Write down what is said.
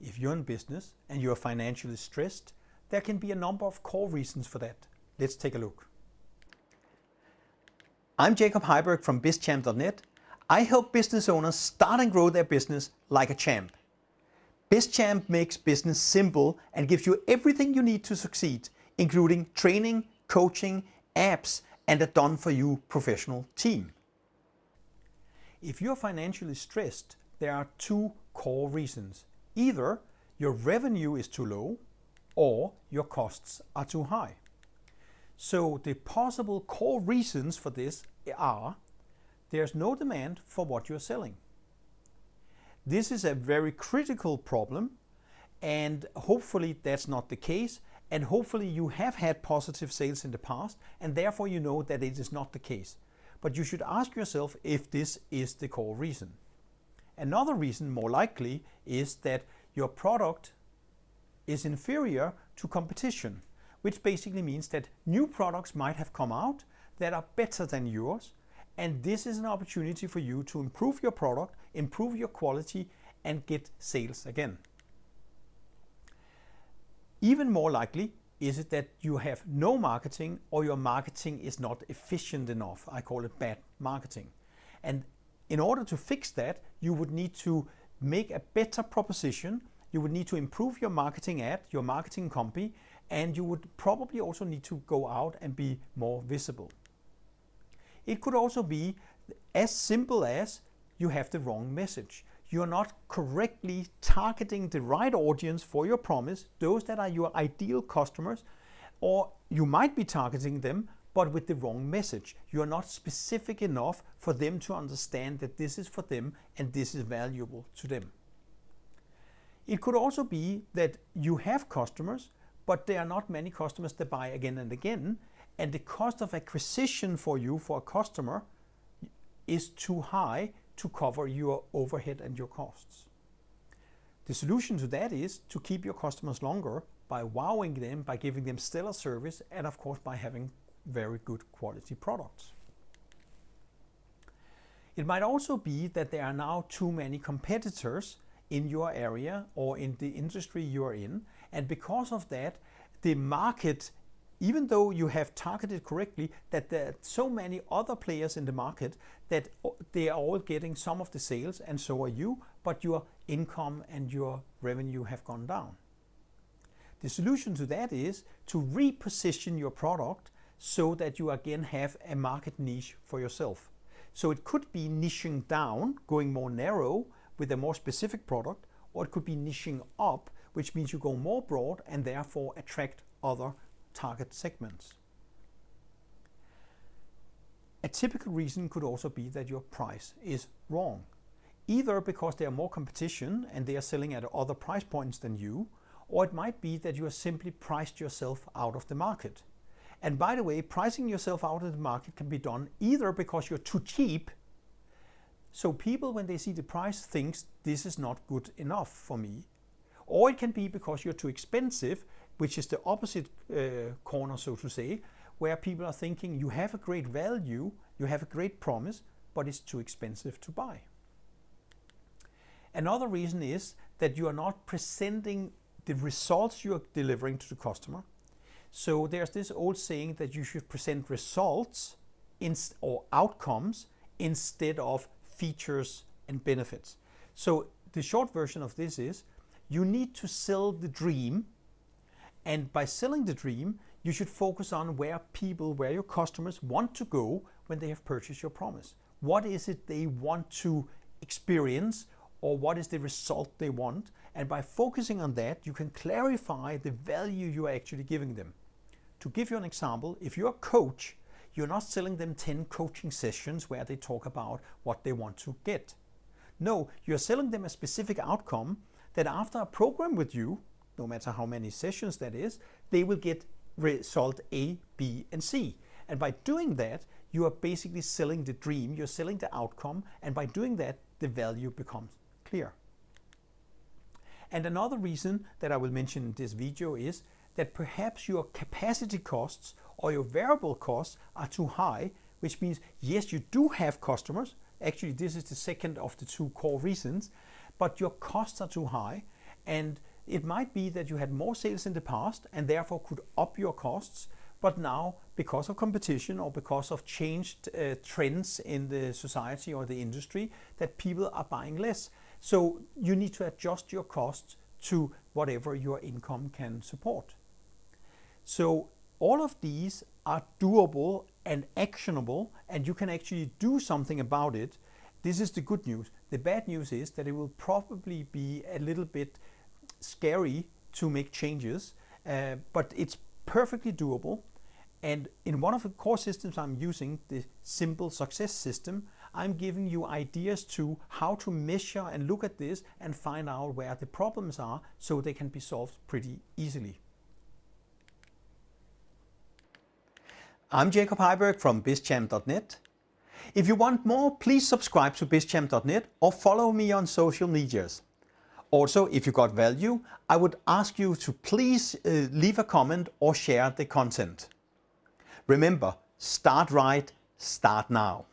If you're in business and you're financially stressed, there can be a number of core reasons for that. Let's take a look. I'm Jacob Heiberg from bizchamp.net. I help business owners start and grow their business like a champ. BizChamp makes business simple and gives you everything you need to succeed, including training, coaching, apps, and a done-for-you professional team. If you're financially stressed, there are two core reasons. Either your revenue is too low or your costs are too high. So the possible core reasons for this are: there's no demand for what you're selling. This is a very critical problem, and hopefully that's not the case, and hopefully you have had positive sales in the past, and therefore you know that it is not the case. But you should ask yourself if this is the core reason. Another reason, more likely, is that your product is inferior to competition, which basically means that new products might have come out that are better than yours, and this is an opportunity for you to improve your product, improve your quality, and get sales again. Even more likely is it that you have no marketing, or your marketing is not efficient enough. I call it bad marketing. And in order to fix that, you would need to make a better proposition. You would need to improve your marketing ad, your marketing copy, and you would probably also need to go out and be more visible. It could also be as simple as you have the wrong message. You're not correctly targeting the right audience for your promise, those that are your ideal customers, or you might be targeting them, but with the wrong message. You are not specific enough for them to understand that this is for them and this is valuable to them. It could also be that you have customers, but there are not many customers that buy again and again, and the cost of acquisition for you for a customer is too high to cover your overhead and your costs. The solution to that is to keep your customers longer by wowing them, by giving them stellar service, and of course by having very good quality products. It might also be that there are now too many competitors in your area or in the industry you are in, and because of that, the market, even though you have targeted correctly, that there are so many other players in the market that they are all getting some of the sales, and so are you, but your income and your revenue have gone down. The solution to that is to reposition your product so that you again have a market niche for yourself. So it could be niching down, going more narrow with a more specific product, or it could be niching up, which means you go more broad and therefore attract other target segments. A typical reason could also be that your price is wrong, either because there are more competition and they are selling at other price points than you, or it might be that you have simply priced yourself out of the market. And by the way, pricing yourself out of the market can be done either because you're too cheap, so people when they see the price thinks this is not good enough for me, or it can be because you're too expensive, which is the opposite corner, so to say, where people are thinking you have a great value, you have a great promise, but it's too expensive to buy. Another reason is that you are not presenting the results you are delivering to the customer. So there's this old saying that you should present results or outcomes instead of features and benefits. So the short version of this is you need to sell the dream, and by selling the dream, you should focus on where your customers want to go when they have purchased your promise. What is it they want to experience, or what is the result they want? And by focusing on that, you can clarify the value you are actually giving them. To give you an example, if you're a coach, you're not selling them 10 coaching sessions where they talk about what they want to get. No, you're selling them a specific outcome that after a program with you, no matter how many sessions that is, they will get result A, B, and C. And by doing that, you are basically selling the dream, you're selling the outcome, and by doing that, the value becomes clear. And another reason that I will mention in this video is that perhaps your capacity costs or your variable costs are too high, which means, yes, you do have customers. Actually, this is the second of the two core reasons, but your costs are too high. And it might be that you had more sales in the past and therefore could up your costs, but now because of competition or because of changed trends in the society or the industry, that people are buying less. So you need to adjust your costs to whatever your income can support. So all of these are doable and actionable, and you can actually do something about it. This is the good news. The bad news is that it will probably be a little bit scary to make changes, but it's perfectly doable. And in one of the core systems I'm using, the Simple Success System, I'm giving you ideas to how to measure and look at this and find out where the problems are so they can be solved pretty easily. I'm Jacob Heiberg from bizchamp.net. If you want more, please subscribe to bizchamp.net or follow me on social medias. Also, if you got value, I would ask you to please leave a comment or share the content. Remember, start right, start now.